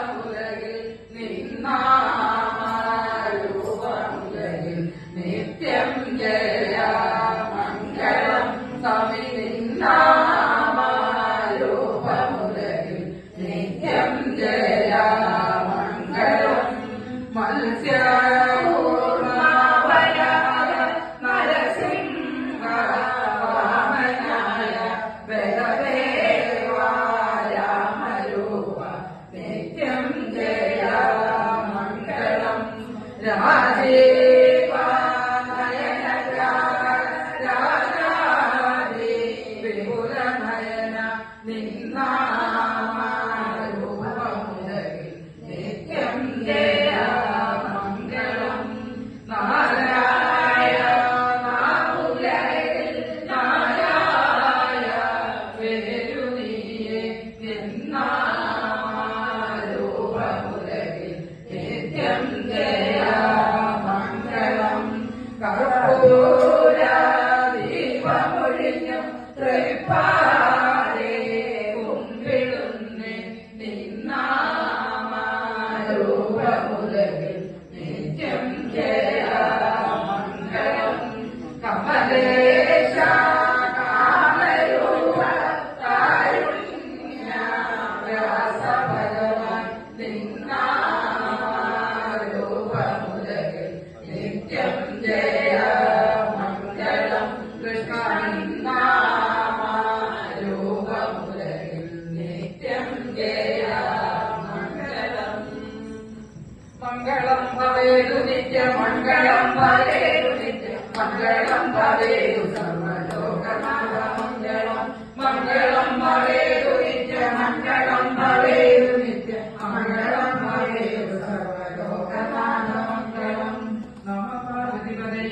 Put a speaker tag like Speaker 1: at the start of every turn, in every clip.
Speaker 1: രൂപമുലകിൽ നിന്നാമരൂപമുലകിൽ നിത്യം ജയ മംഗളം സ്വാമി നിന്നാമരൂപമുലകിൽ നിത്യം ജയ മംഗളം മത്സ്യ രാജാതി വിപുലനയന നിന്നാമരൂപമുലകിൽ നിത്യം ജയ മംഗളം നാരായണാമുലകിൽ നാരായ വേരുനീയെ നിന്നാമരൂപമുലകിൽ നിത്യം ജയ കർപ്പൂരദീപമൊഴിഞ്ഞു ത്രിപ്പാതെ കുമ്പിടുന്നേ നിന്നാമരൂപമുലകിൽ നിത്യം ജയ മംഗളം കമലേശ കാമരൂപ കാരുണ്യ വ്യാസഭഗവാൻ നിന്നാമരൂപമുലകിൽ നിത്യം ജയ മംഗളം കൃഷ്ണ നിന്നാമരൂപമുലകിൽ നിത്യം ജയ മംഗളം മംഗളം ഭവേതു നിത്യമംഗളം ഭവേതു നിത്യമംഗളം ഭവേതു സർവലോകനാഥമംഗളം മംഗളം ഭവേതു നിത്യമംഗളം ഭവേതു നിത്യമംഗളം ഭവേതു സർവലോകനാഥമംഗളം നമ പാർവതിപതേ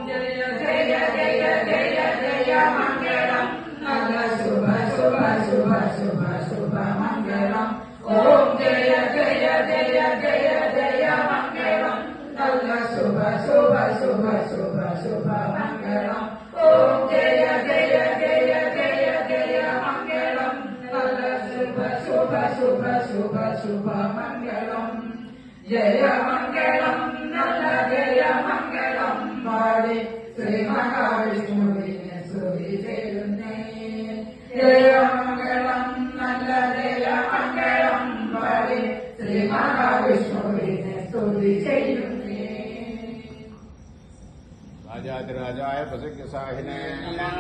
Speaker 1: ജയ ജയ ജയ ജയ ജയ മംഗളം നല്ല ശുഭ ശുഭ ശുഭ ശുഭ ശുഭ മംഗളം ഓം ജയ ജയ ജയ ജയ ജയ മംഗളം നല്ല ശുഭ ശുഭ ശുഭ ശുഭ ശുഭ മംഗളം ഓം ജയ ജയ ജയ ജയ ജയ മംഗളം നല്ല ശുഭ ശുഭ ശുഭ ശുഭ ശുഭ മംഗളം ജയ മംഗളം നല്ല ജയ മംഗളം പാടി ശ്രീ മഹാവിഷ്ണുവിനെ സ്തുതി ചെയ്യുന്നേ ജയ മംഗളം നല്ല ജയ മംഗളം പാടി ശ്രീ മഹാവിഷ്ണുവിനെ സ്തുതി ചെയ്യുന്നേ
Speaker 2: രാജാതിരാജായ പ്രസംഗസാഹിനേ